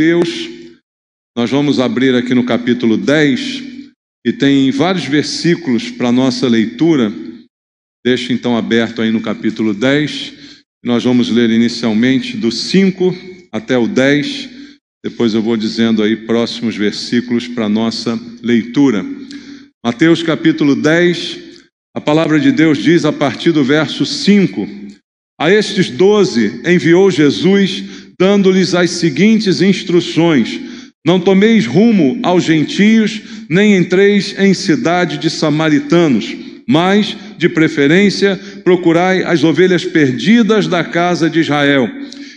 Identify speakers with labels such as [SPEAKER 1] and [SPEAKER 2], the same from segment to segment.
[SPEAKER 1] Mateus. Nós vamos abrir aqui no capítulo 10 e tem vários versículos para nossa leitura. Deixa então aberto aí no capítulo 10. Nós vamos ler inicialmente do 5 até o 10. Depois eu vou dizendo aí próximos versículos para nossa leitura. Mateus capítulo 10, a palavra de Deus diz a partir do verso 5: A estes 12 enviou Jesus, dando-lhes as seguintes instruções: Não tomeis rumo aos gentios, nem entreis em cidade de samaritanos, mas, de preferência, procurai as ovelhas perdidas da casa de Israel.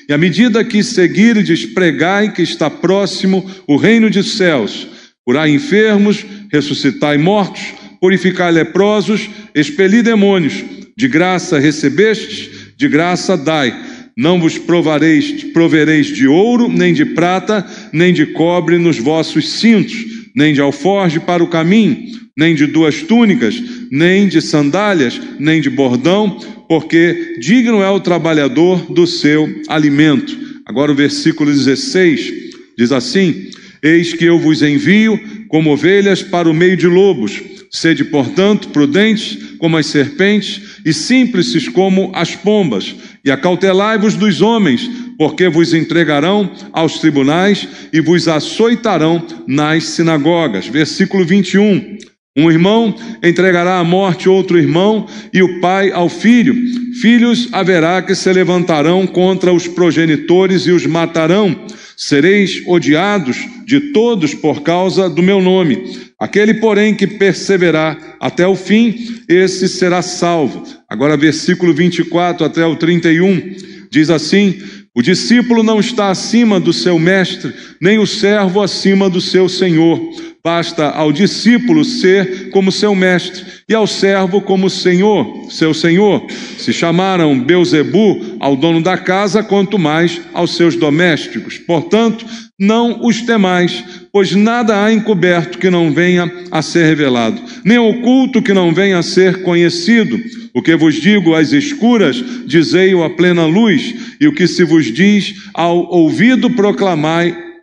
[SPEAKER 1] E à medida que seguirdes, pregai que está próximo o reino dos céus. Curai enfermos, ressuscitai mortos, purificai leprosos, expeli demônios. De graça recebestes, de graça dai. Não vos provereis de ouro, nem de prata, nem de cobre nos vossos cintos, nem de alforje para o caminho, nem de 2 túnicas, nem de sandálias, nem de bordão, porque digno é o trabalhador do seu alimento. Agora o versículo 16 diz assim: Eis que eu vos envio como ovelhas para o meio de lobos. Sede, portanto, prudentes como as serpentes e simples como as pombas. E acautelai-vos dos homens, porque vos entregarão aos tribunais e vos açoitarão nas sinagogas. Versículo 21. Um irmão entregará à morte outro irmão, e o pai ao filho. Filhos haverá que se levantarão contra os progenitores e os matarão. Sereis odiados de todos por causa do meu nome. Aquele, porém, que perseverar até o fim, esse será salvo. Agora, versículo 24 até o 31, diz assim: O discípulo não está acima do seu mestre, nem o servo acima do seu senhor. Basta ao discípulo ser como seu mestre, e ao servo como seu senhor. Se chamaram Beelzebu ao dono da casa, quanto mais aos seus domésticos. Portanto, não os temais, pois nada há encoberto que não venha a ser revelado, nem oculto que não venha a ser conhecido. O que vos digo às escuras, dizei-o à plena luz, e o que se vos diz ao ouvido, proclamai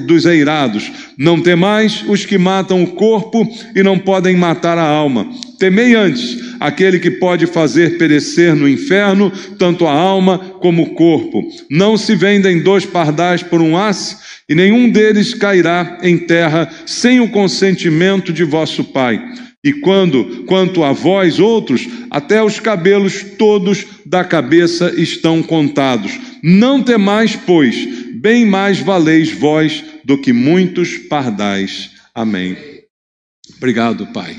[SPEAKER 1] dos eirados. Não temais os que matam o corpo e não podem matar a alma. Temei antes aquele que pode fazer perecer no inferno tanto a alma como o corpo. Não se vendem 2 pardais por um asse, e nenhum deles cairá em terra sem o consentimento de vosso Pai. E quanto a vós outros, até os cabelos todos da cabeça estão contados. Não temais, pois, bem mais valeis vós do que muitos pardais. Amém. Obrigado, Pai.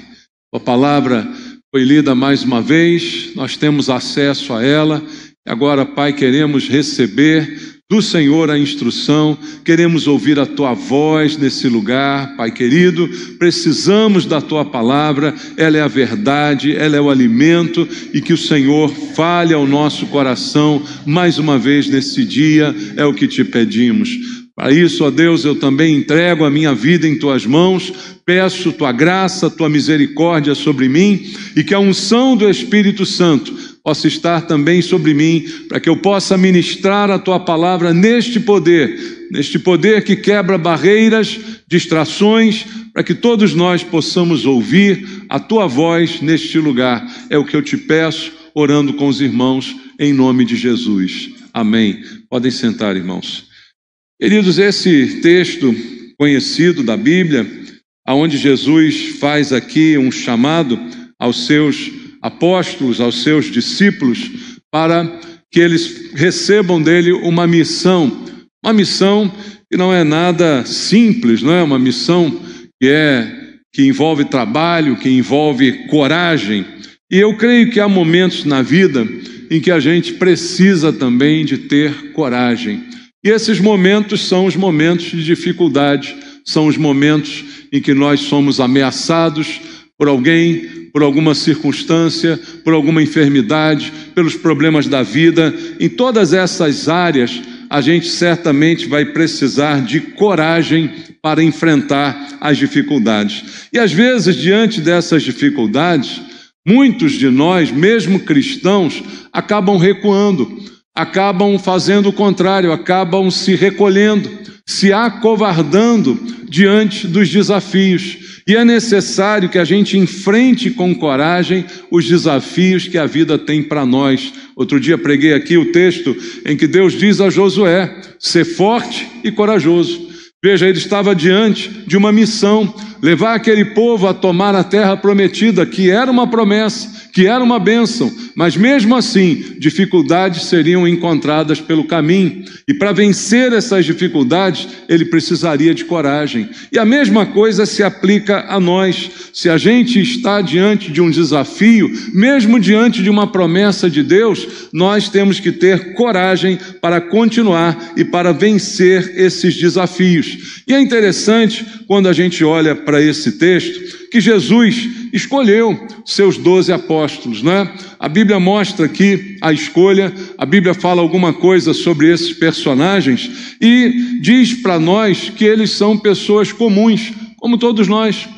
[SPEAKER 1] A palavra foi lida mais uma vez, nós temos acesso a ela. Agora, Pai, queremos receber do Senhor a instrução, queremos ouvir a Tua voz nesse lugar, Pai querido. Precisamos da Tua palavra, ela é a verdade, ela é o alimento, e que o Senhor fale ao nosso coração mais uma vez nesse dia, é o que te pedimos. Para isso, ó Deus, eu também entrego a minha vida em Tuas mãos, peço Tua graça, Tua misericórdia sobre mim, e que a unção do Espírito Santo possa estar também sobre mim, para que eu possa ministrar a Tua palavra neste poder que quebra barreiras, distrações, para que todos nós possamos ouvir a Tua voz neste lugar. É o que eu te peço, orando com os irmãos, em nome de Jesus. Amém. Podem sentar, irmãos. Queridos, esse texto conhecido da Bíblia, onde Jesus faz aqui um chamado aos seus apóstolos, aos seus discípulos, para que eles recebam dele uma missão que não é nada simples, não é uma missão que envolve trabalho, que envolve coragem. E eu creio que há momentos na vida em que a gente precisa também de ter coragem. E esses momentos são os momentos de dificuldade, são os momentos em que nós somos ameaçados por alguém, por alguma circunstância, por alguma enfermidade, pelos problemas da vida. Em todas essas áreas, a gente certamente vai precisar de coragem para enfrentar as dificuldades. E às vezes, diante dessas dificuldades, muitos de nós, mesmo cristãos, acabam recuando, acabam fazendo o contrário, acabam se recolhendo, se acovardando diante dos desafios. E é necessário que a gente enfrente com coragem os desafios que a vida tem para nós. Outro dia preguei aqui o texto em que Deus diz a Josué: ser forte e corajoso. Veja, ele estava diante de uma missão, levar aquele povo a tomar a terra prometida, que era uma promessa, que era uma bênção, mas mesmo assim, dificuldades seriam encontradas pelo caminho, e para vencer essas dificuldades, ele precisaria de coragem. E a mesma coisa se aplica a nós. Se a gente está diante de um desafio, mesmo diante de uma promessa de Deus, nós temos que ter coragem para continuar e para vencer esses desafios. E é interessante, quando a gente olha para esse texto, que Jesus escolheu seus 12 apóstolos, né? A Bíblia mostra aqui a escolha, a Bíblia fala alguma coisa sobre esses personagens e diz para nós que eles são pessoas comuns, como todos nós.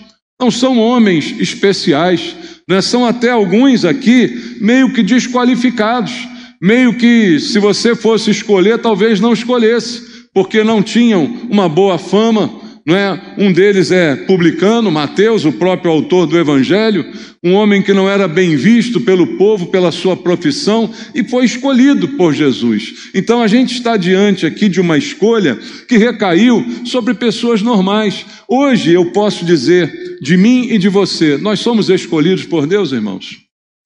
[SPEAKER 1] Não são homens especiais, né? São até alguns aqui meio que desqualificados, meio que se você fosse escolher, talvez não escolhesse, porque não tinham uma boa fama, não é? Um deles é publicano, Mateus, o próprio autor do Evangelho, um homem que não era bem visto pelo povo, pela sua profissão, e foi escolhido por Jesus. Então a gente está diante aqui de uma escolha que recaiu sobre pessoas normais. Hoje eu posso dizer, de mim e de você, nós somos escolhidos por Deus, irmãos.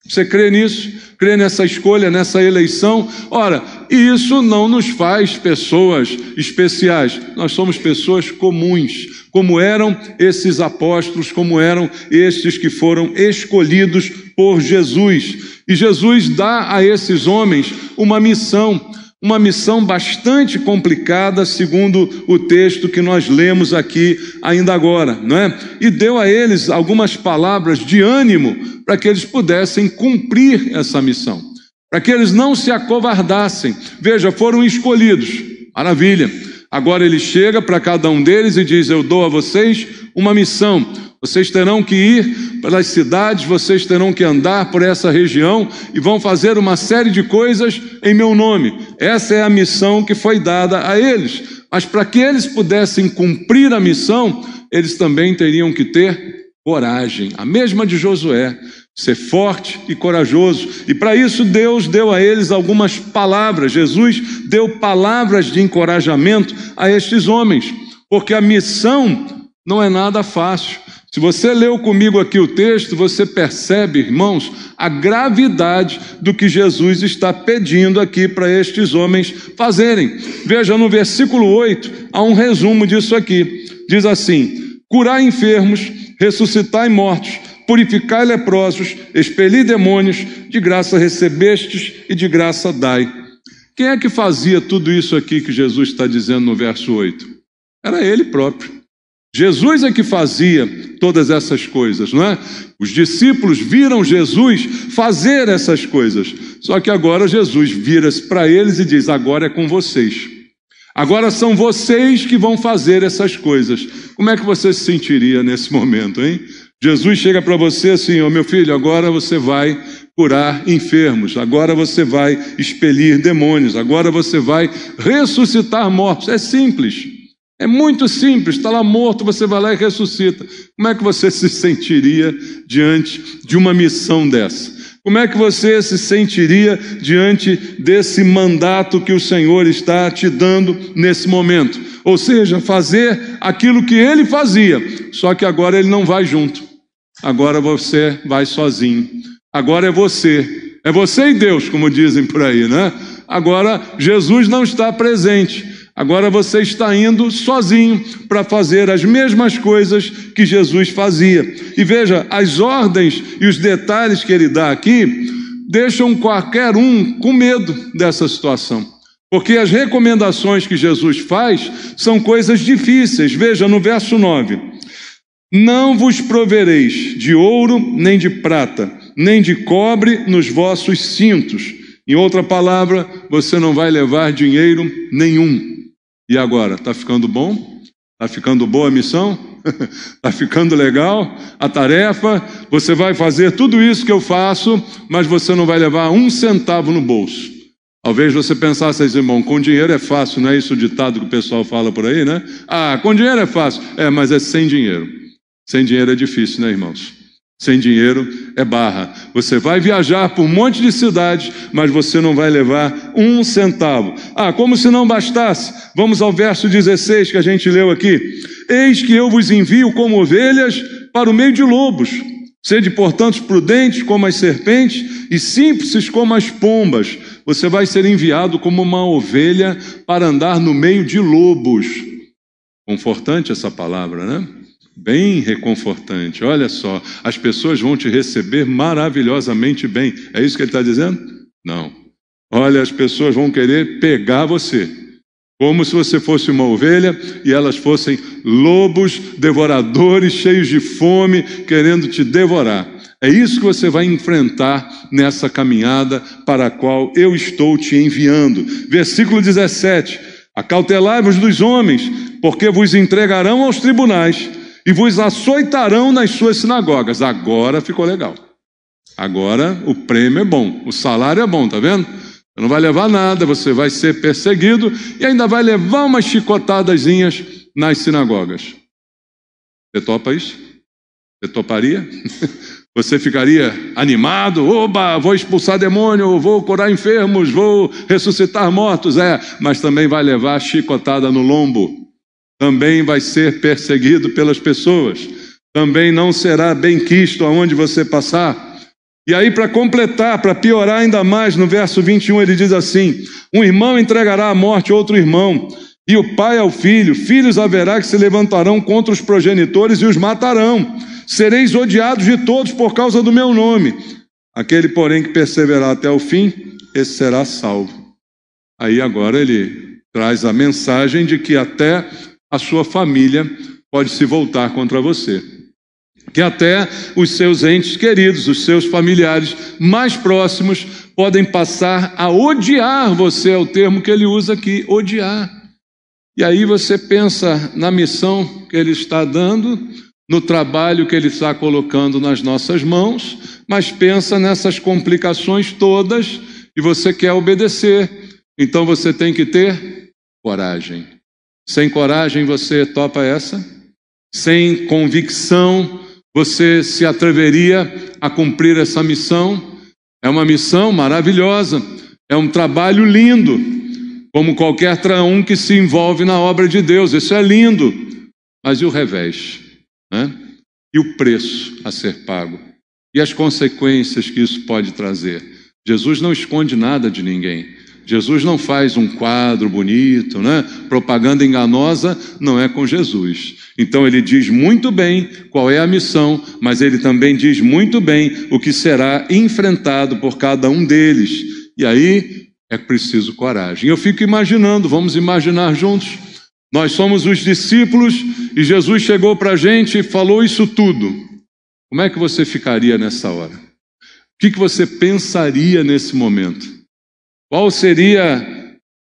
[SPEAKER 1] Você crê nisso? Crê nessa escolha, nessa eleição? Ora, isso não nos faz pessoas especiais. Nós somos pessoas comuns, como eram esses apóstolos, como eram estes que foram escolhidos por Jesus. E Jesus dá a esses homens uma missão bastante complicada, segundo o texto que nós lemos aqui ainda agora, não é? E deu a eles algumas palavras de ânimo para que eles pudessem cumprir essa missão, para que eles não se acovardassem. Veja, foram escolhidos, maravilha. Agora ele chega para cada um deles e diz: eu dou a vocês uma missão. Vocês terão que ir pelas cidades, vocês terão que andar por essa região e vão fazer uma série de coisas em meu nome. Essa é a missão que foi dada a eles. Mas para que eles pudessem cumprir a missão, eles também teriam que ter coragem, a mesma de Josué, ser forte e corajoso. E para isso Deus deu a eles algumas palavras. Jesus deu palavras de encorajamento a estes homens, porque a missão não é nada fácil. Se você leu comigo aqui o texto, você percebe, irmãos, a gravidade do que Jesus está pedindo aqui para estes homens fazerem. Veja, no versículo 8, há um resumo disso aqui. Diz assim: curar enfermos, ressuscitar mortos, purificar leprosos, expelir demônios, de graça recebestes e de graça dai. Quem é que fazia tudo isso aqui que Jesus está dizendo no verso 8? Era ele próprio. Jesus é que fazia todas essas coisas, não é? Os discípulos viram Jesus fazer essas coisas. Só que agora Jesus vira-se para eles e diz: agora é com vocês. Agora são vocês que vão fazer essas coisas. Como é que você se sentiria nesse momento, hein? Jesus chega para você assim: ó, meu filho, agora você vai curar enfermos, agora você vai expelir demônios, agora você vai ressuscitar mortos. É simples. É muito simples, está lá morto, você vai lá e ressuscita. Como é que você se sentiria diante de uma missão dessa? Como é que você se sentiria diante desse mandato que o Senhor está te dando nesse momento? Ou seja, fazer aquilo que ele fazia, só que agora ele não vai junto. Agora você vai sozinho. Agora é você e Deus, como dizem por aí, né? Agora Jesus não está presente. Agora você está indo sozinho para fazer as mesmas coisas que Jesus fazia. E veja, as ordens e os detalhes que ele dá aqui deixam qualquer um com medo dessa situação. Porque as recomendações que Jesus faz são coisas difíceis. Veja no verso 9: não vos provereis de ouro, nem de prata, nem de cobre nos vossos cintos. Em outra palavra, você não vai levar dinheiro nenhum. E agora, está ficando bom? Está ficando boa a missão? Está ficando legal a tarefa? Você vai fazer tudo isso que eu faço, mas você não vai levar um centavo no bolso. Talvez você pensasse assim, irmão, com dinheiro é fácil, não é isso o ditado que o pessoal fala por aí, né? Ah, com dinheiro é fácil. Mas é sem dinheiro. Sem dinheiro é difícil, né, irmãos? Sem dinheiro é barra. Você vai viajar por um monte de cidades, mas você não vai levar um centavo. Como se não bastasse. Vamos ao verso 16 que a gente leu aqui. Eis que eu vos envio como ovelhas para o meio de lobos. Sede, portanto, prudentes como as serpentes e simples como as pombas. Você vai ser enviado como uma ovelha para andar no meio de lobos. Confortante essa palavra, né? Bem reconfortante. Olha só, as pessoas vão te receber maravilhosamente bem. É isso que ele está dizendo? Não. Olha, as pessoas vão querer pegar você, como se você fosse uma ovelha e elas fossem lobos devoradores, cheios de fome, querendo te devorar. É isso que você vai enfrentar nessa caminhada para a qual eu estou te enviando. Versículo 17. Acautelai-vos dos homens, porque vos entregarão aos tribunais e vos açoitarão nas suas sinagogas. Agora ficou legal. Agora o prêmio é bom, o salário é bom, tá vendo? Você não vai levar nada, você vai ser perseguido e ainda vai levar umas chicotadazinhas nas sinagogas. Você topa isso? Você toparia? Você ficaria animado? Oba, vou expulsar demônio, vou curar enfermos, vou ressuscitar mortos. Mas também vai levar chicotada no lombo. Também vai ser perseguido pelas pessoas. Também não será bem quisto aonde você passar. E aí, para completar, para piorar ainda mais, no verso 21 ele diz assim: um irmão entregará à morte outro irmão, e o pai ao filho. Filhos haverá que se levantarão contra os progenitores e os matarão. Sereis odiados de todos por causa do meu nome. Aquele, porém, que perseverar até o fim, esse será salvo. Aí agora ele traz a mensagem de que até a sua família pode se voltar contra você. Que até os seus entes queridos, os seus familiares mais próximos podem passar a odiar você, é o termo que ele usa aqui, odiar. E aí você pensa na missão que ele está dando, no trabalho que ele está colocando nas nossas mãos, mas pensa nessas complicações todas e você quer obedecer. Então você tem que ter coragem. Sem coragem você topa essa? Sem convicção você se atreveria a cumprir essa missão? É uma missão maravilhosa, é um trabalho lindo, como qualquer um que se envolve na obra de Deus. Isso é lindo, mas e o revés? E o preço a ser pago? E as consequências que isso pode trazer? Jesus não esconde nada de ninguém. Jesus não faz um quadro bonito, Propaganda enganosa não é com Jesus. Então ele diz muito bem qual é a missão, mas ele também diz muito bem o que será enfrentado por cada um deles. E aí é preciso coragem. Eu fico imaginando, vamos imaginar juntos. Nós somos os discípulos e Jesus chegou para a gente e falou isso tudo. Como é que você ficaria nessa hora? O que você pensaria nesse momento? Qual seria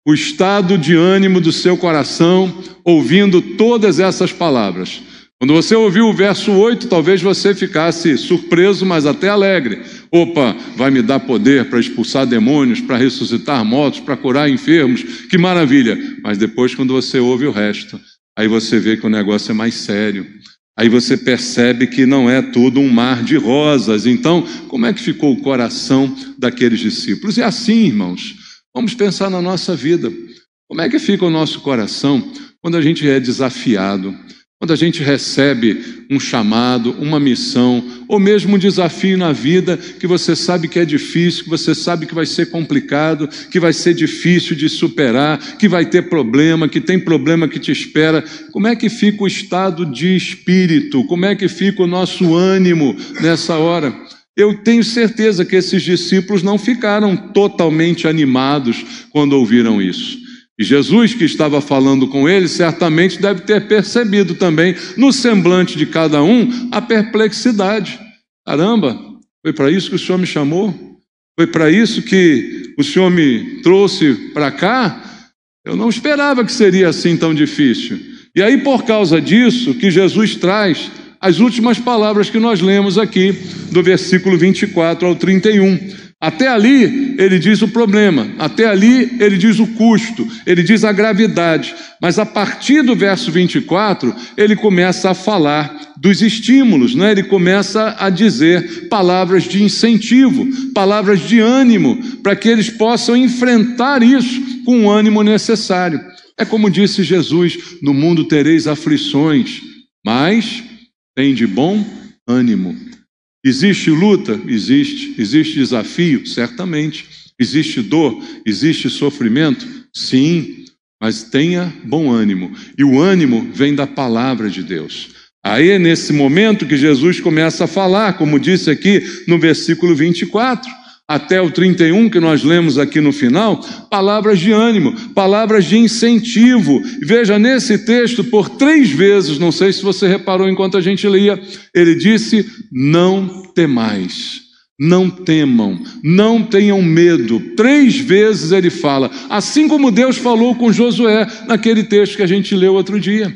[SPEAKER 1] o estado de ânimo do seu coração ouvindo todas essas palavras? Quando você ouviu o verso 8, talvez você ficasse surpreso, mas até alegre. Opa, vai me dar poder para expulsar demônios, para ressuscitar mortos, para curar enfermos, que maravilha. Mas depois, quando você ouve o resto, aí você vê que o negócio é mais sério. Aí você percebe que não é tudo um mar de rosas. Então, como é que ficou o coração daqueles discípulos? E assim, irmãos, vamos pensar na nossa vida. Como é que fica o nosso coração quando a gente é desafiado, quando a gente recebe um chamado, uma missão, ou mesmo um desafio na vida que você sabe que é difícil, que você sabe que vai ser complicado, que vai ser difícil de superar, que vai ter problema, que tem problema que te espera. Como é que fica o estado de espírito? Como é que fica o nosso ânimo nessa hora? Eu tenho certeza que esses discípulos não ficaram totalmente animados quando ouviram isso. E Jesus, que estava falando com eles, certamente deve ter percebido também no semblante de cada um a perplexidade. Caramba, foi para isso que o Senhor me chamou? Foi para isso que o Senhor me trouxe para cá? Eu não esperava que seria assim tão difícil. E aí, por causa disso, que Jesus traz as últimas palavras que nós lemos aqui, do versículo 24 ao 31. Até ali, ele diz o problema, até ali ele diz o custo, ele diz a gravidade, mas a partir do verso 24, ele começa a falar dos estímulos, né? Ele começa a dizer palavras de incentivo, palavras de ânimo, para que eles possam enfrentar isso com o ânimo necessário. É como disse Jesus: no mundo tereis aflições, mas tem de bom ânimo. Existe luta? Existe. Existe desafio? Certamente. Existe dor? Existe sofrimento? Sim, mas tenha bom ânimo. E o ânimo vem da palavra de Deus. Aí é nesse momento que Jesus começa a falar, como disse aqui no versículo 24, até o 31, que nós lemos aqui no final, palavras de ânimo, palavras de incentivo. Veja, nesse texto, por 3 vezes, não sei se você reparou enquanto a gente lia, ele disse: não temais, não temam, não tenham medo. 3 vezes ele fala, assim como Deus falou com Josué, naquele texto que a gente leu outro dia.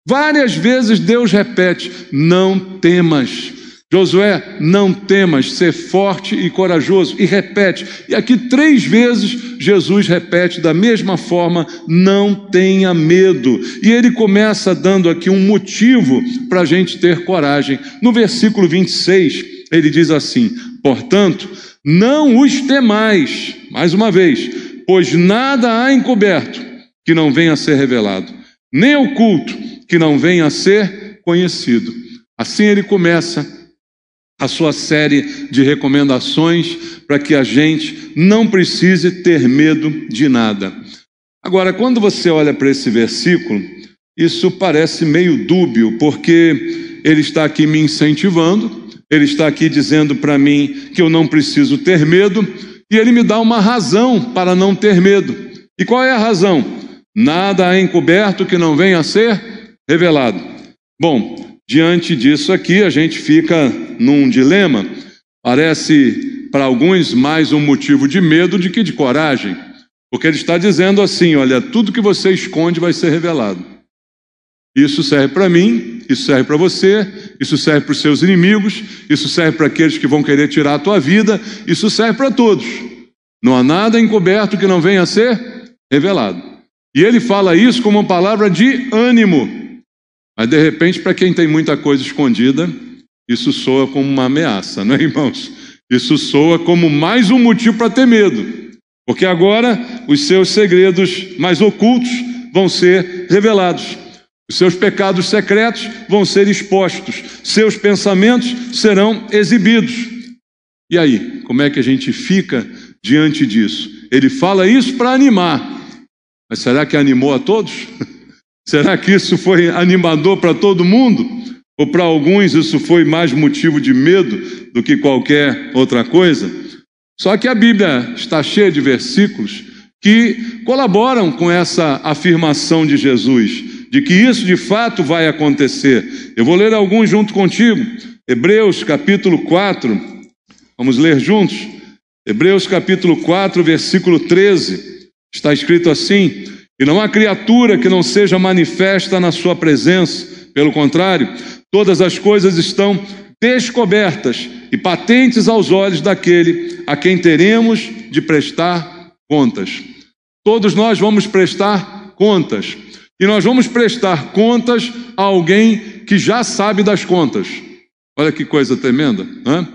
[SPEAKER 1] Várias vezes Deus repete: não temas. Josué, não temas, ser forte e corajoso. E repete. E aqui 3 vezes Jesus repete da mesma forma: não tenha medo. E ele começa dando aqui um motivo para a gente ter coragem. No versículo 26, ele diz assim: portanto, não os temais, mais uma vez, pois nada há encoberto que não venha a ser revelado, nem oculto que não venha a ser conhecido. Assim ele começa a sua série de recomendações para que a gente não precise ter medo de nada. Agora, quando você olha para esse versículo, isso parece meio dúbio, porque ele está aqui me incentivando, ele está aqui dizendo para mim que eu não preciso ter medo, e ele me dá uma razão para não ter medo. E qual é a razão? Nada há encoberto que não venha a ser revelado. Bom, diante disso aqui, a gente fica num dilema. Parece para alguns mais um motivo de medo do que de coragem, porque ele está dizendo assim: olha, tudo que você esconde vai ser revelado. Isso serve para mim, isso serve para você, isso serve para os seus inimigos, isso serve para aqueles que vão querer tirar a tua vida, isso serve para todos. Não há nada encoberto que não venha a ser revelado. E ele fala isso como uma palavra de ânimo. Mas, de repente, para quem tem muita coisa escondida, isso soa como uma ameaça, não é, irmãos? Isso soa como mais um motivo para ter medo. Porque agora os seus segredos mais ocultos vão ser revelados. Os seus pecados secretos vão ser expostos. Seus pensamentos serão exibidos. E aí, como é que a gente fica diante disso? Ele fala isso para animar. Mas será que animou a todos? Será que isso foi animador para todo mundo? Ou para alguns isso foi mais motivo de medo do que qualquer outra coisa? Só que a Bíblia está cheia de versículos que colaboram com essa afirmação de Jesus, de que isso de fato vai acontecer. Eu vou ler alguns junto contigo. Hebreus capítulo 4, vamos ler juntos? Hebreus capítulo 4, versículo 13, está escrito assim: e não há criatura que não seja manifesta na sua presença. Pelo contrário, todas as coisas estão descobertas e patentes aos olhos daquele a quem teremos de prestar contas. Todos nós vamos prestar contas. E nós vamos prestar contas a alguém que já sabe das contas. Olha que coisa tremenda, né?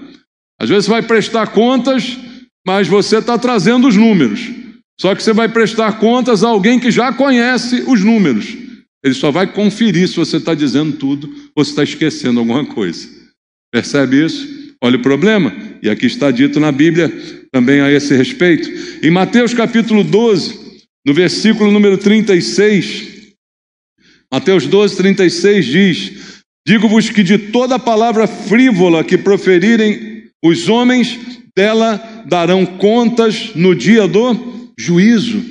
[SPEAKER 1] Às vezes você vai prestar contas, mas você está trazendo os números. Só que você vai prestar contas a alguém que já conhece os números. Ele só vai conferir se você está dizendo tudo ou se está esquecendo alguma coisa. Percebe isso? Olha o problema. E aqui está dito na Bíblia também a esse respeito. Em Mateus capítulo 12, no versículo número 36, Mateus 12, 36 diz: digo-vos que de toda palavra frívola que proferirem os homens, dela darão contas no dia do juízo.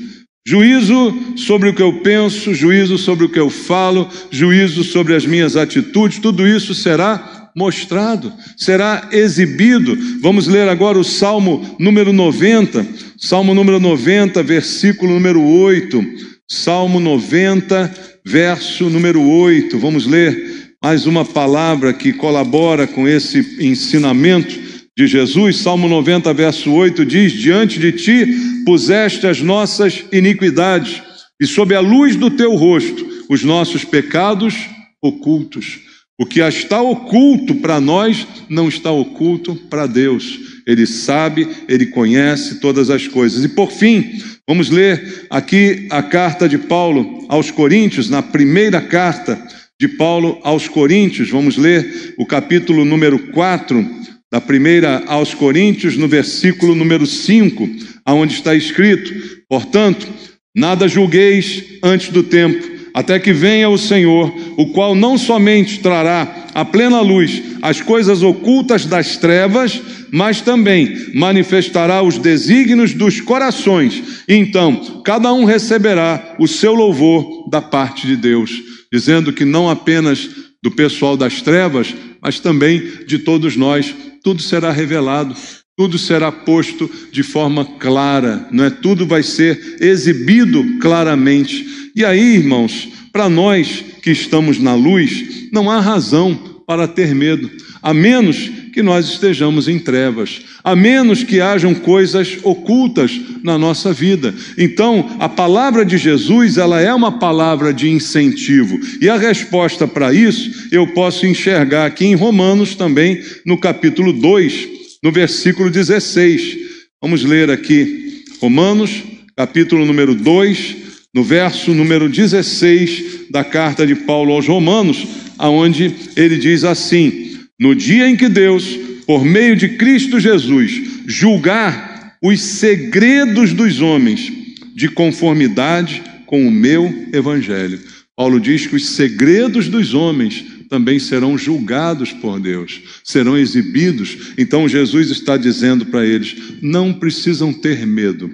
[SPEAKER 1] Juízo sobre o que eu penso, juízo sobre o que eu falo, juízo sobre as minhas atitudes, tudo isso será mostrado, será exibido. Vamos ler agora o Salmo número 90, Salmo número 90, versículo número 8, Salmo 90, verso número 8, vamos ler mais uma palavra que colabora com esse ensinamento de Jesus. Salmo 90, verso 8 diz: diante de ti puseste as nossas iniquidades, e sob a luz do teu rosto os nossos pecados ocultos. O que está oculto para nós não está oculto para Deus. Ele sabe, Ele conhece todas as coisas. E por fim, vamos ler aqui a carta de Paulo aos Coríntios, na primeira carta de Paulo aos Coríntios. Vamos ler o capítulo número 4 da primeira aos Coríntios, no versículo número 5, aonde está escrito: portanto, nada julgueis antes do tempo, até que venha o Senhor, o qual não somente trará à plena luz as coisas ocultas das trevas, mas também manifestará os desígnios dos corações. Então, cada um receberá o seu louvor da parte de Deus, dizendo que não apenas do pessoal das trevas, mas também de todos nós, tudo será revelado. Tudo será posto de forma clara, não é? Tudo vai ser exibido claramente. E aí, irmãos, para nós que estamos na luz, não há razão para ter medo, a menos que nós estejamos em trevas, a menos que hajam coisas ocultas na nossa vida. Então, a palavra de Jesus, ela é uma palavra de incentivo. E a resposta para isso, eu posso enxergar aqui em Romanos também, no capítulo 2, no versículo 16. Vamos ler aqui, Romanos, capítulo número 2, no verso número 16 da carta de Paulo aos Romanos, aonde ele diz assim: no dia em que Deus, por meio de Cristo Jesus, julgar os segredos dos homens, de conformidade com o meu evangelho. Paulo diz que os segredos dos homens também serão julgados por Deus, serão exibidos. Então Jesus está dizendo para eles: não precisam ter medo,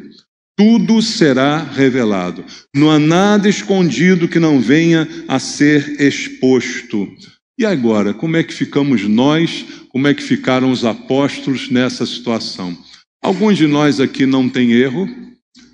[SPEAKER 1] tudo será revelado, não há nada escondido que não venha a ser exposto. E agora, como é que ficamos nós, como é que ficaram os apóstolos nessa situação? Alguns de nós aqui não tem erro,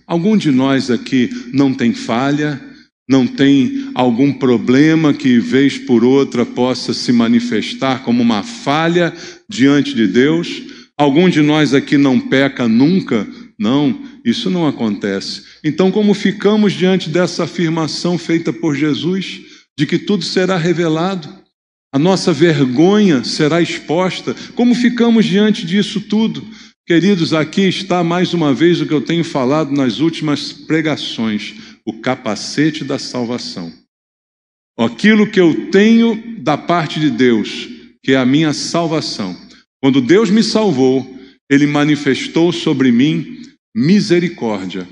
[SPEAKER 1] algum de nós aqui não tem falha, não tem algum problema que, vez por outra, possa se manifestar como uma falha diante de Deus. Algum de nós aqui não peca nunca. Não, isso não acontece. Então, como ficamos diante dessa afirmação feita por Jesus, de que tudo será revelado, a nossa vergonha será exposta? Como ficamos diante disso tudo? Queridos, aqui está mais uma vez o que eu tenho falado nas últimas pregações: o capacete da salvação. Aquilo que eu tenho da parte de Deus, que é a minha salvação. Quando Deus me salvou, Ele manifestou sobre mim misericórdia.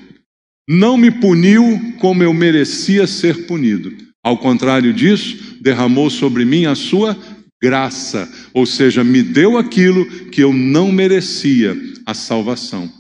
[SPEAKER 1] Não me puniu como eu merecia ser punido. Ao contrário disso, derramou sobre mim a sua graça, ou seja, me deu aquilo que eu não merecia, a salvação.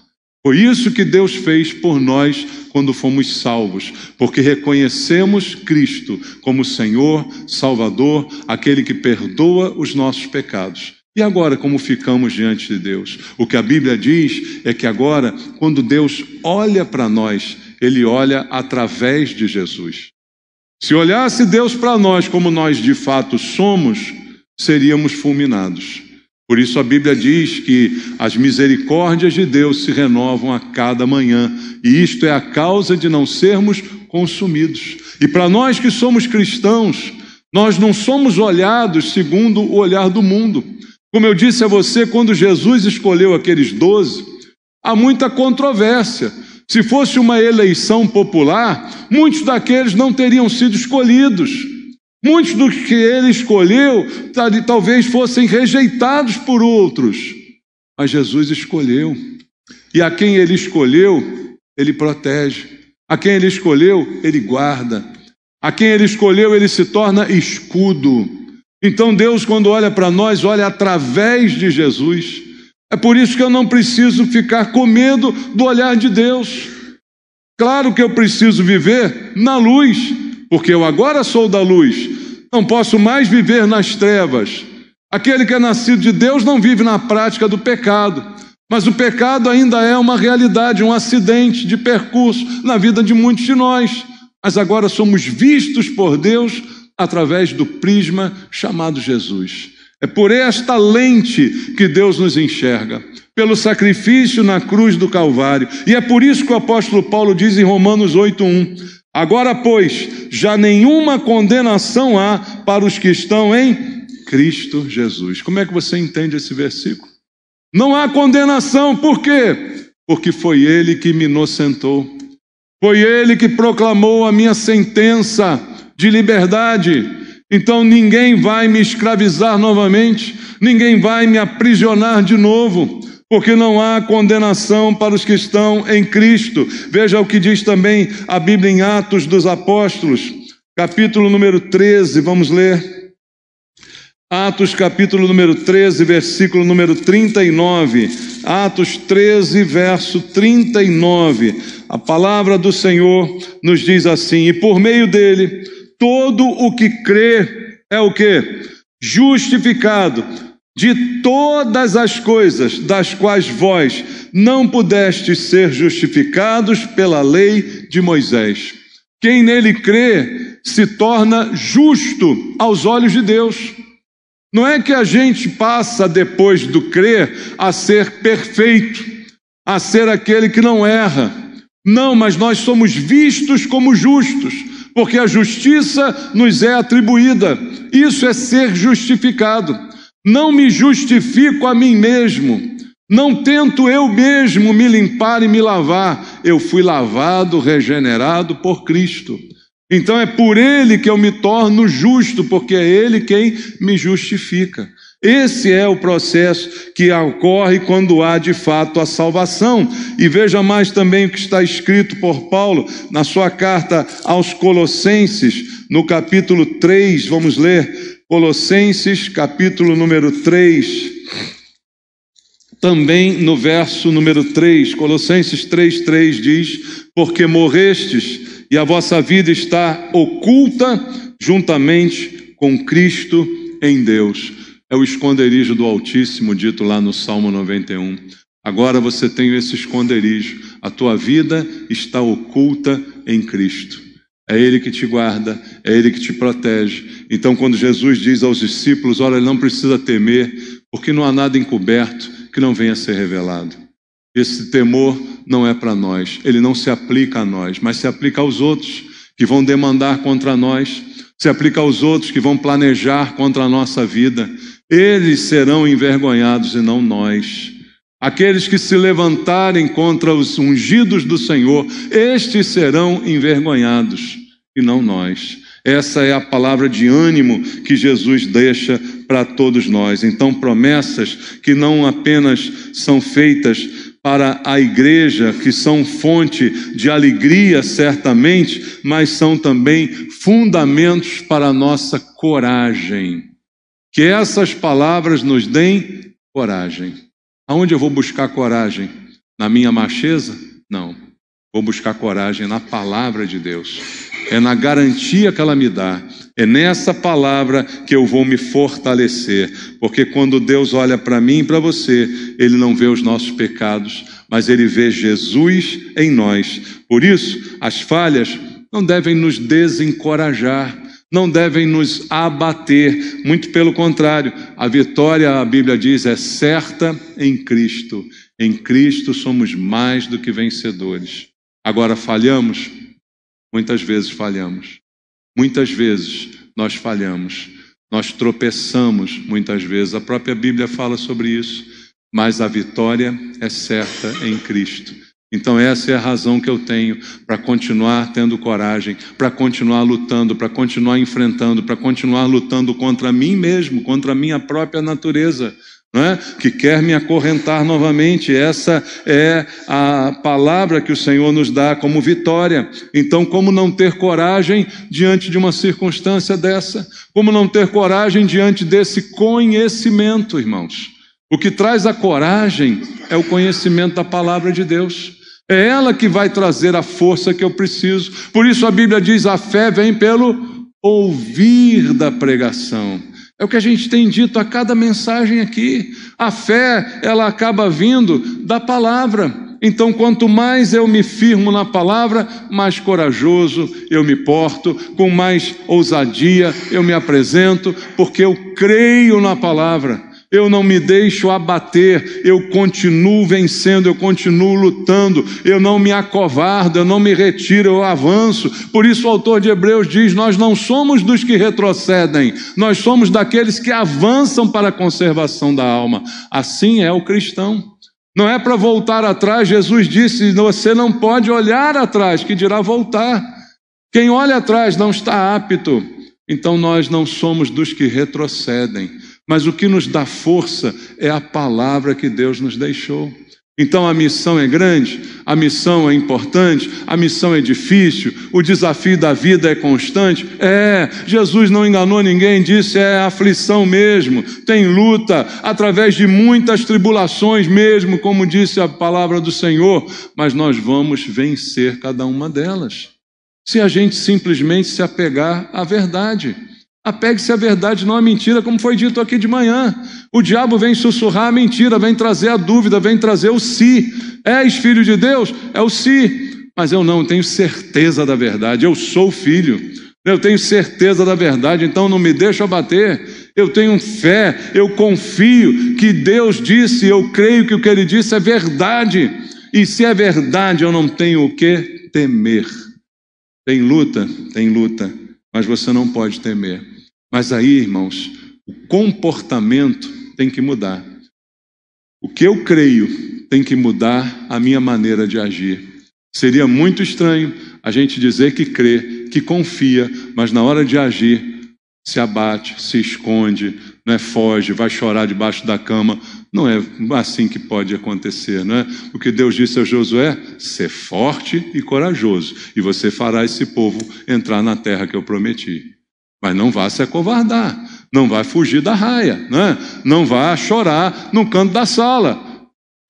[SPEAKER 1] Foi isso que Deus fez por nós quando fomos salvos, porque reconhecemos Cristo como Senhor, Salvador, aquele que perdoa os nossos pecados. E agora, como ficamos diante de Deus? O que a Bíblia diz é que agora, quando Deus olha para nós, Ele olha através de Jesus. Se olhasse Deus para nós como nós de fato somos, seríamos fulminados. Por isso a Bíblia diz que as misericórdias de Deus se renovam a cada manhã, e isto é a causa de não sermos consumidos. E para nós que somos cristãos, nós não somos olhados segundo o olhar do mundo. Como eu disse a você, quando Jesus escolheu aqueles 12, há muita controvérsia. Se fosse uma eleição popular, muitos daqueles não teriam sido escolhidos. Muitos dos que ele escolheu talvez fossem rejeitados por outros. Mas Jesus escolheu. E a quem ele escolheu, ele protege. A quem ele escolheu, ele guarda. A quem ele escolheu, ele se torna escudo. Então Deus, quando olha para nós, olha através de Jesus. É por isso que eu não preciso ficar com medo do olhar de Deus. Claro que eu preciso viver na luz, porque eu agora sou da luz. Não posso mais viver nas trevas. Aquele que é nascido de Deus não vive na prática do pecado. Mas o pecado ainda é uma realidade, um acidente de percurso na vida de muitos de nós. Mas agora somos vistos por Deus através do prisma chamado Jesus. É por esta lente que Deus nos enxerga, pelo sacrifício na cruz do Calvário. E é por isso que o apóstolo Paulo diz em Romanos 8:1: agora, pois, já nenhuma condenação há para os que estão em Cristo Jesus. Como é que você entende esse versículo? Não há condenação, por quê? Porque foi Ele que me inocentou. Foi Ele que proclamou a minha sentença de liberdade. Então ninguém vai me escravizar novamente, ninguém vai me aprisionar de novo, porque não há condenação para os que estão em Cristo. Veja o que diz também a Bíblia em Atos dos Apóstolos, capítulo número 13, vamos ler. Atos capítulo número 13, versículo número 39. Atos 13, verso 39. A palavra do Senhor nos diz assim: e por meio dele, todo o que crê é o quê? Justificado de todas as coisas das quais vós não pudestes ser justificados pela lei de Moisés. Quem nele crê se torna justo aos olhos de Deus. Não é que a gente passa, depois do crer, a ser perfeito, a ser aquele que não erra. Não, mas nós somos vistos como justos, porque a justiça nos é atribuída. Isso é ser justificado. Não me justifico a mim mesmo. Não tento eu mesmo me limpar e me lavar. Eu fui lavado, regenerado por Cristo. Então é por Ele que eu me torno justo, porque é Ele quem me justifica. Esse é o processo que ocorre quando há de fato a salvação. E veja mais também o que está escrito por Paulo na sua carta aos Colossenses, no capítulo 3, vamos ler, Colossenses, capítulo número 3, também no verso número 3, Colossenses 3:3 diz: porque morrestes, e a vossa vida está oculta juntamente com Cristo em Deus. É o esconderijo do Altíssimo, dito lá no Salmo 91. Agora você tem esse esconderijo. A tua vida está oculta em Cristo. É Ele que te guarda, é Ele que te protege. Então, quando Jesus diz aos discípulos: olha, não precisa temer, porque não há nada encoberto que não venha a ser revelado. Esse temor não é para nós, ele não se aplica a nós, mas se aplica aos outros que vão demandar contra nós, se aplica aos outros que vão planejar contra a nossa vida. Eles serão envergonhados e não nós. Aqueles que se levantarem contra os ungidos do Senhor, estes serão envergonhados e não nós. Essa é a palavra de ânimo que Jesus deixa para todos nós. Então, promessas que não apenas são feitas para a igreja, que são fonte de alegria, certamente, mas são também fundamentos para a nossa coragem. Que essas palavras nos deem coragem. Aonde eu vou buscar coragem? Na minha macheza? Não. Vou buscar coragem na palavra de Deus. É na garantia que ela me dá. É nessa palavra que eu vou me fortalecer. Porque quando Deus olha para mim e para você, Ele não vê os nossos pecados, mas Ele vê Jesus em nós. Por isso, as falhas não devem nos desencorajar, não devem nos abater. Muito pelo contrário, a vitória, a Bíblia diz, é certa em Cristo. Em Cristo somos mais do que vencedores. Agora, falhamos? Muitas vezes falhamos. Muitas vezes nós falhamos. Nós tropeçamos muitas vezes. A própria Bíblia fala sobre isso. Mas a vitória é certa em Cristo. Então essa é a razão que eu tenho para continuar tendo coragem, para continuar lutando, para continuar enfrentando, para continuar lutando contra mim mesmo, contra a minha própria natureza, não é? Que quer me acorrentar novamente. Essa é a palavra que o Senhor nos dá como vitória. Então, como não ter coragem diante de uma circunstância dessa? Como não ter coragem diante desse conhecimento, irmãos? O que traz a coragem é o conhecimento da palavra de Deus. É ela que vai trazer a força que eu preciso. Por isso a Bíblia diz: a fé vem pelo ouvir da pregação. É o que a gente tem dito a cada mensagem aqui. A fé, ela acaba vindo da palavra. Então, quanto mais eu me firmo na palavra, mais corajoso eu me porto, com mais ousadia eu me apresento, porque eu creio na palavra. Eu não me deixo abater, eu continuo vencendo, eu continuo lutando, eu não me acovardo, eu não me retiro, eu avanço. Por isso o autor de Hebreus diz, nós não somos dos que retrocedem, nós somos daqueles que avançam para a conservação da alma. Assim é o cristão. Não é para voltar atrás. Jesus disse, você não pode olhar atrás, que dirá voltar. Quem olha atrás não está apto. Então nós não somos dos que retrocedem. Mas o que nos dá força é a palavra que Deus nos deixou. Então a missão é grande, a missão é importante, a missão é difícil, o desafio da vida é constante. Jesus não enganou ninguém, disse aflição mesmo, tem luta, através de muitas tribulações mesmo, como disse a palavra do Senhor, mas nós vamos vencer cada uma delas, se a gente simplesmente se apegar à verdade. Apegue-se à verdade, não à mentira, como foi dito aqui de manhã. O diabo vem sussurrar a mentira, vem trazer a dúvida, vem trazer o se. És filho de Deus? É o se. Mas eu não tenho certeza da verdade, eu sou filho. Eu tenho certeza da verdade, então não me deixo abater. Eu tenho fé, eu confio que Deus disse, eu creio que o que Ele disse é verdade. E se é verdade, eu não tenho o que temer. Tem luta, mas você não pode temer. Mas aí, irmãos, o comportamento tem que mudar. O que eu creio tem que mudar a minha maneira de agir. Seria muito estranho a gente dizer que crê, que confia, mas na hora de agir, se abate, se esconde, foge, vai chorar debaixo da cama. Não é assim que pode acontecer, não é? O que Deus disse a Josué, ser forte e corajoso, e você fará esse povo entrar na terra que eu prometi. Mas não vá se acovardar, não vá fugir da raia, não vá chorar no canto da sala.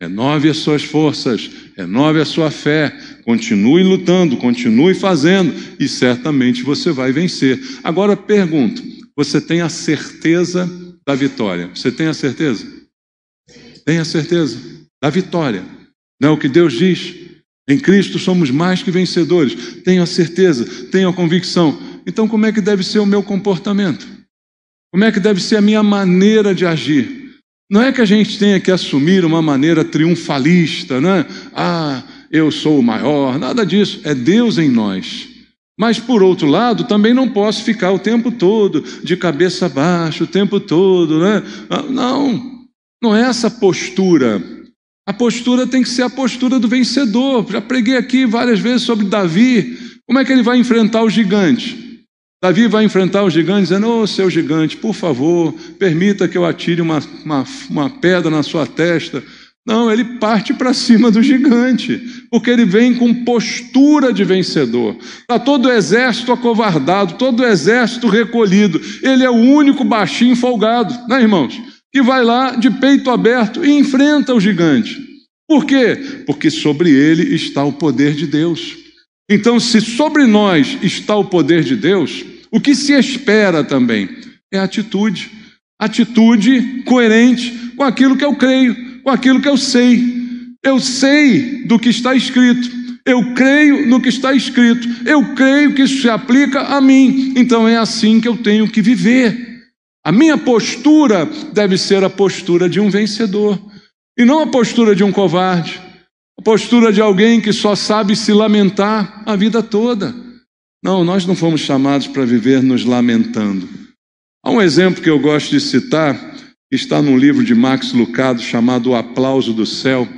[SPEAKER 1] Renove as suas forças, renove a sua fé, continue lutando, continue fazendo, e certamente você vai vencer. Agora pergunto, você tem a certeza da vitória? Você tem a certeza? Tem a certeza da vitória. Não é o que Deus diz? Em Cristo somos mais que vencedores. Tenho a certeza, tenho a convicção. Então como é que deve ser o meu comportamento? Como é que deve ser a minha maneira de agir? Não é que a gente tenha que assumir uma maneira triunfalista, né? Eu sou o maior, nada disso. É Deus em nós. Mas, por outro lado, também não posso ficar o tempo todo de cabeça baixa, o tempo todo, né? Não é essa postura. A postura tem que ser a postura do vencedor. Já preguei aqui várias vezes sobre Davi. Como é que ele vai enfrentar o gigante? Davi vai enfrentar o gigante dizendo, seu gigante, por favor, permita que eu atire uma pedra na sua testa. Não, ele parte para cima do gigante, porque ele vem com postura de vencedor. Está todo o exército acovardado, todo o exército recolhido. Ele é o único baixinho folgado, né, irmãos? Que vai lá de peito aberto e enfrenta o gigante. Por quê? Porque sobre ele está o poder de Deus. Então, se sobre nós está o poder de Deus, o que se espera também é atitude. Atitude coerente com aquilo que eu creio, com aquilo que eu sei. Eu sei do que está escrito. Eu creio no que está escrito. Eu creio que isso se aplica a mim. Então é assim que eu tenho que viver. A minha postura deve ser a postura de um vencedor. E não a postura de um covarde. A postura de alguém que só sabe se lamentar a vida toda. Não, nós não fomos chamados para viver nos lamentando. Há um exemplo que eu gosto de citar, que está num livro de Max Lucado, chamado O Aplauso do Céu.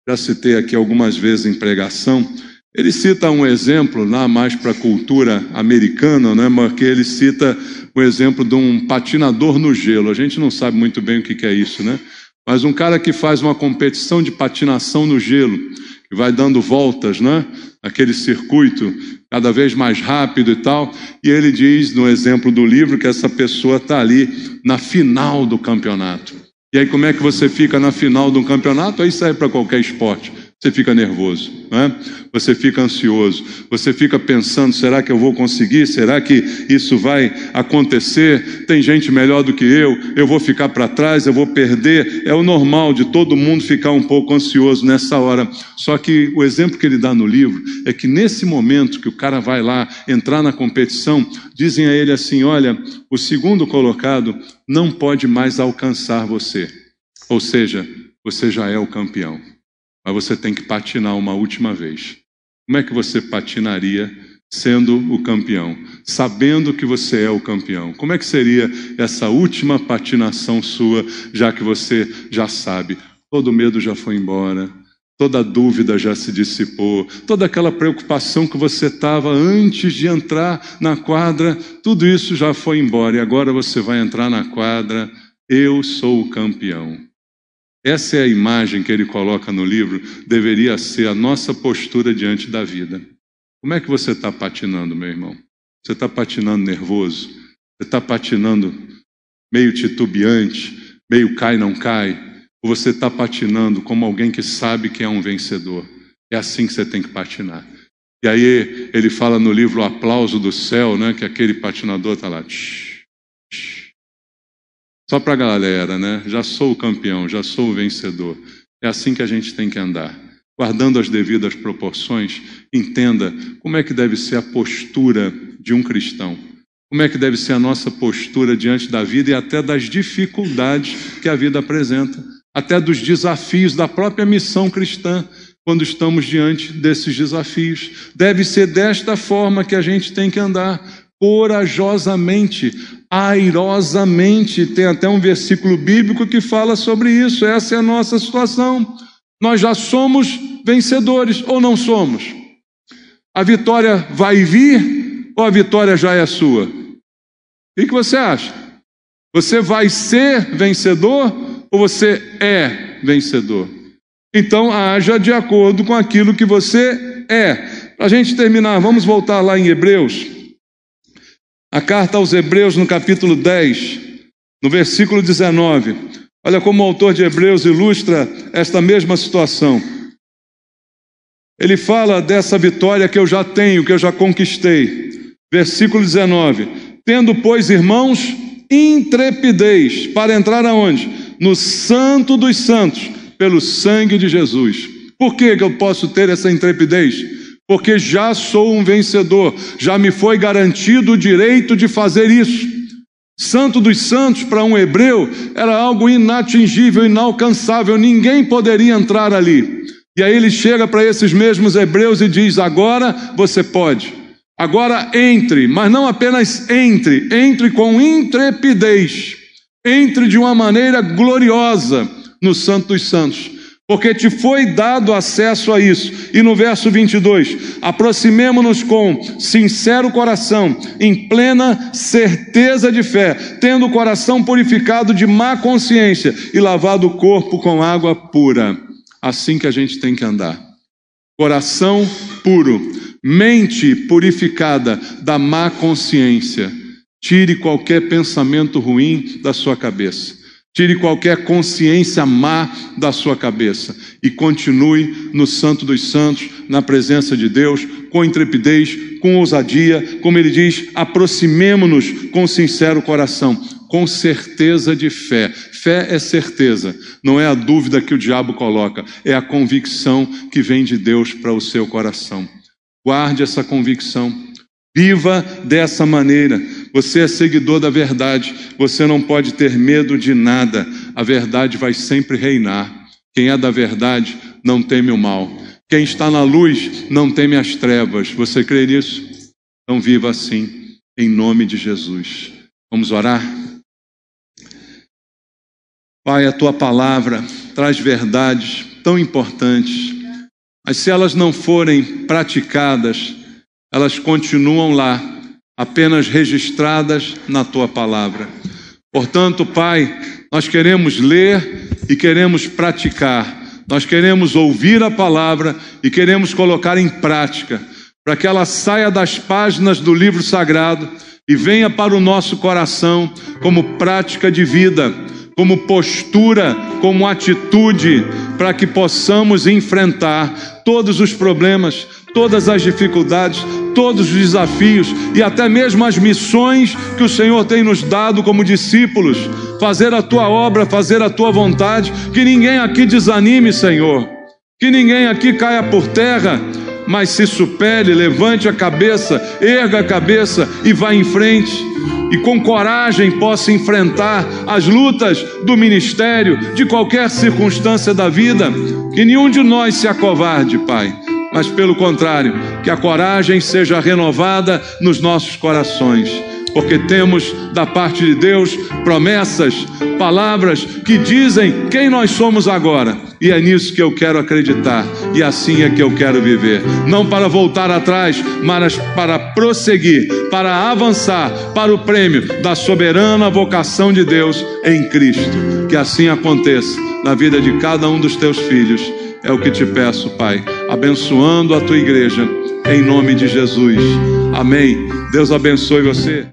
[SPEAKER 1] Já citei aqui algumas vezes em pregação. Ele cita um exemplo, lá mais para a cultura americana, né? Porque ele cita o exemplo de um patinador no gelo. A gente não sabe muito bem o que é isso, né? Mas um cara que faz uma competição de patinação no gelo, que vai dando voltas, né? Aquele circuito cada vez mais rápido e tal, e ele diz, no exemplo do livro, que essa pessoa está ali na final do campeonato. E aí como é que você fica na final do campeonato? Aí serve para qualquer esporte. você fica nervoso, né? Você fica ansioso, você fica pensando, será que eu vou conseguir? Será que isso vai acontecer? Tem gente melhor do que eu vou ficar para trás, eu vou perder. É o normal de todo mundo ficar um pouco ansioso nessa hora. Só que o exemplo que ele dá no livro é que nesse momento que o cara vai lá entrar na competição, dizem a ele assim, olha, o segundo colocado não pode mais alcançar você. Ou seja, você já é o campeão. Mas você tem que patinar uma última vez. Como é que você patinaria sendo o campeão? Sabendo que você é o campeão. Como é que seria essa última patinação sua, já que você já sabe? Todo medo já foi embora, toda dúvida já se dissipou, toda aquela preocupação que você estava antes de entrar na quadra, tudo isso já foi embora. E agora você vai entrar na quadra, eu sou o campeão. Essa é a imagem que ele coloca no livro, deveria ser a nossa postura diante da vida. Como é que você está patinando, meu irmão? Você está patinando nervoso? Você está patinando meio titubeante, meio cai, não cai? Ou você está patinando como alguém que sabe que é um vencedor? É assim que você tem que patinar. E aí ele fala no livro O Aplauso do Céu, né, que aquele patinador está lá... Só para a galera, né? Já sou o campeão, já sou o vencedor. É assim que a gente tem que andar. Guardando as devidas proporções, entenda como é que deve ser a postura de um cristão. Como é que deve ser a nossa postura diante da vida e até das dificuldades que a vida apresenta. Até dos desafios da própria missão cristã, quando estamos diante desses desafios. Deve ser desta forma que a gente tem que andar. Corajosamente, airosamente. Tem até um versículo bíblico que fala sobre isso. Essa é a nossa situação. Nós já somos vencedores ou não somos? A vitória vai vir ou a vitória já é sua? O que você acha? Você vai ser vencedor ou você é vencedor? Então haja de acordo com aquilo que você é. Para a gente terminar, vamos voltar lá em Hebreus. A carta aos Hebreus, no capítulo 10, no versículo 19. Olha como o autor de Hebreus ilustra esta mesma situação. Ele fala dessa vitória que eu já tenho, que eu já conquistei. Versículo 19. Tendo, pois, irmãos, intrepidez para entrar aonde? No Santo dos Santos, pelo sangue de Jesus. Por que eu posso ter essa intrepidez? Porque já sou um vencedor, já me foi garantido o direito de fazer isso. Santo dos Santos, para um hebreu, era algo inatingível, inalcançável, ninguém poderia entrar ali. E aí ele chega para esses mesmos hebreus e diz, agora você pode. Agora entre, mas não apenas entre com intrepidez. Entre de uma maneira gloriosa no Santo dos Santos. Porque te foi dado acesso a isso. E no verso 22, aproximemo-nos com sincero coração, em plena certeza de fé, tendo o coração purificado de má consciência e lavado o corpo com água pura. Assim que a gente tem que andar. Coração puro, mente purificada da má consciência. Tire qualquer pensamento ruim da sua cabeça. Tire qualquer consciência má da sua cabeça e continue no Santo dos Santos, na presença de Deus, com intrepidez, com ousadia, como ele diz, aproximemo-nos com sincero coração, com certeza de fé. Fé é certeza, não é a dúvida que o diabo coloca, é a convicção que vem de Deus para o seu coração. Guarde essa convicção, viva dessa maneira. Você é seguidor da verdade, você não pode ter medo de nada, a verdade vai sempre reinar. Quem é da verdade não teme o mal, quem está na luz não teme as trevas. Você crê nisso? Então viva assim, em nome de Jesus. Vamos orar? Pai, a Tua palavra traz verdades tão importantes, mas se elas não forem praticadas, elas continuam lá, apenas registradas na Tua palavra. Portanto, Pai, nós queremos ler e queremos praticar. Nós queremos ouvir a palavra e queremos colocar em prática, para que ela saia das páginas do livro sagrado e venha para o nosso coração como prática de vida, como postura, como atitude, para que possamos enfrentar todos os problemas, todas as dificuldades, todos os desafios e até mesmo as missões que o Senhor tem nos dado como discípulos, fazer a tua obra, fazer a tua vontade. Que ninguém aqui desanime, Senhor, que ninguém aqui caia por terra, mas se supere, levante a cabeça, erga a cabeça e vá em frente, e com coragem possa enfrentar as lutas do ministério, de qualquer circunstância da vida. Que nenhum de nós se acovarde, Pai, mas pelo contrário, que a coragem seja renovada nos nossos corações, porque temos da parte de Deus promessas, palavras que dizem quem nós somos agora, e é nisso que eu quero acreditar, e assim é que eu quero viver, não para voltar atrás, mas para prosseguir, para avançar para o prêmio da soberana vocação de Deus em Cristo. Que assim aconteça na vida de cada um dos teus filhos, é o que te peço, Pai, abençoando a tua igreja, em nome de Jesus. Amém. Deus abençoe você.